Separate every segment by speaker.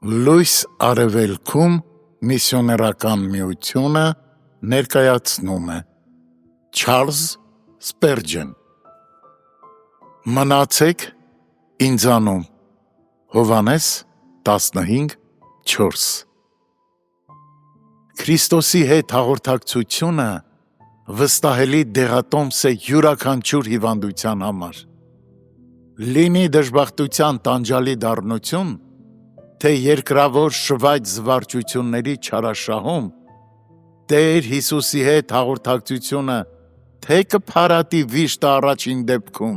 Speaker 1: Լույս արևելքում միսիոներական միությունը ներկայացնում է Չարլզ Սպերջեն Մնացեք ինձանում Հովհաննես 15:4 Քրիստոսի հետ հաղորդակցությունը վստահելի դեղատոմս է յուրաքանչյուր հիվանդության համար Լինի դժբախտության տանջալի դառնություն թե երկրավոր շվայտ զվարճությունների չարաշահում Տեր Հիսուսի հետ հաղորդակցությունը թե կփարատի վիշտը առաջին դեպքում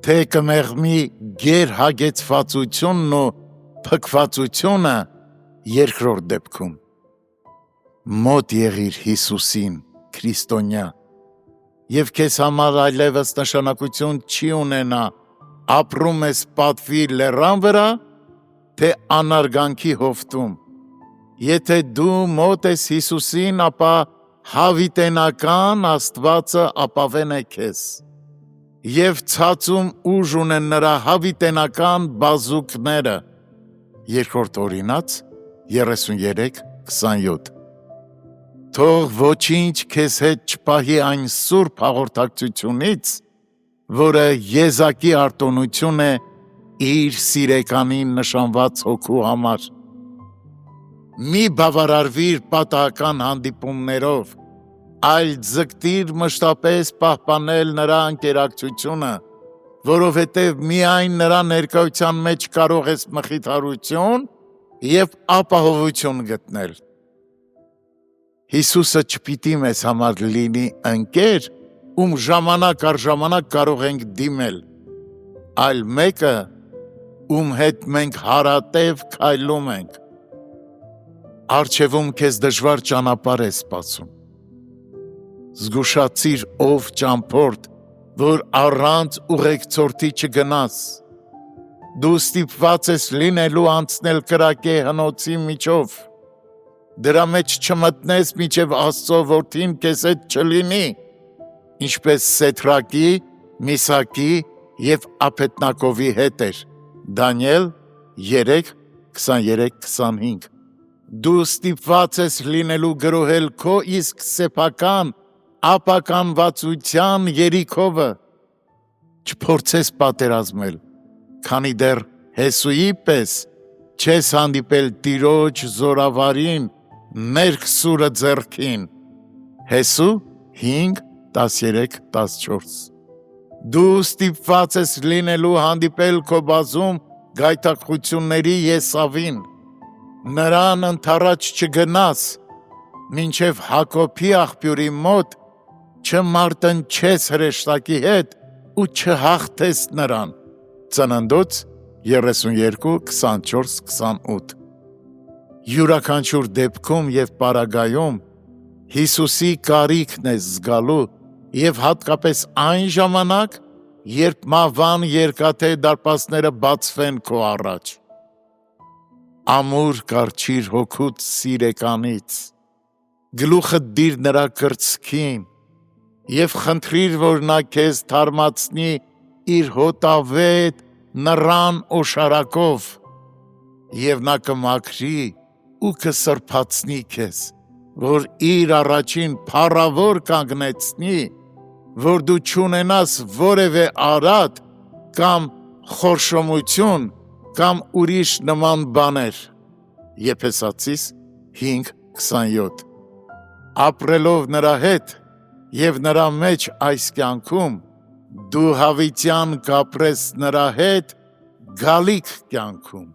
Speaker 1: թե կմեղմի գերհագեցվածությունն ու փքվածությունը երկրորդ դեպքում Մոտ եղիր Հիսուսին քրիստոնյա և քեզ համար այլևս նշանակություն չի ունենա ապրում ես պատվի լեռան վրա թե անարգանքի հովտում Եթե դու մոտ ես Հիսուսին ապա հավիտենական Աստվածը ապավեն է քեզ և ցածում ուժ ունեն նրա հավիտենական բազուկները Երկրորդ Օրինաց 33:27 Թող ոչինչ քեզ հետ չպահի այն սուրբ հաղորդակցությունից, որը եզակի արտոնություն է իր սիրեկանին նշանված հոգու համար Մի բավարարվիր պատահական հանդիպումներով, այլ ձգտիր մշտապես պահպանել նրա ընկերակցությունը, որովհետև միայն նրա ներկայության մեջ կարող ես մխիթարություն և ապահովություն գտնել Հիսուսը չպիտի մեզ համար լինի ընկեր, ում ժամանակ առ ժամանակ կարող ենք դիմել, այլ մեկը, ում հետ մենք հարատև քայլում ենք Առջևում քեզ դժվար ճանապարհ է սպասում Զգուշացիր ով ճամփորդ, որ առանց ուղեկցորդի չգնաս Դու ստիպված ես լինելու անցնել կրակե հնոցի միջով Դրա մեջ չմտնես մինչև Աստծո որդին քեզ հետ չլինի Ինչպես Սեդրակի, Միսակի և Աբեդնագովի հետ էր Դանիել 3:23-25 Դու ստիպված ես լինելու գրոհել քո իսկ սեփական ապականվածության երիքովը Չփորձես պատերազմել, քանի դեռ Հեսուի պես չես հանդիպել Տիրոջ զորավարին մերկ սուրը ձեռքին Հեսու 5:13-14 Դու ստիպված ես լինելու հանդիպել քո բազում գայթակղությունների Եսավին Նրան ընդառաջ չգնաս, մինչև Հակոբի աղբյուրի մոտ չմարտնչես հրեշտակի հետ ու չհաղթես նրան Ծննդոց 32:24-28 Յուրաքանչյուր դեպքում և պարագայում Հիսուսի կարիքն ես զգալու և հատկապես այն ժամանակ, երբ մահվան երկաթե դարպասները բացվեն քո առաջ Ամուր կառչիր հոգուդ սիրեկանից Գլուխդ դիր նրա կրծքին և խնդրիր, որ նա քեզ թարմացնի իր հոտավետ նռան օշարակով և նա կմաքրի ու կսրբացնի քեզ, որ իր առաջին փառավոր կանգնեցնի, որ դու չունենաս որևէ արատ կամ խորշոմություն կամ ուրիշ նման բաներ Եփեսացիս 5:27 Ապրելով նրա հետ և նրա մեջ այս կյանքում դու հավիտյան կապրես նրա հետ գալիք կյանքում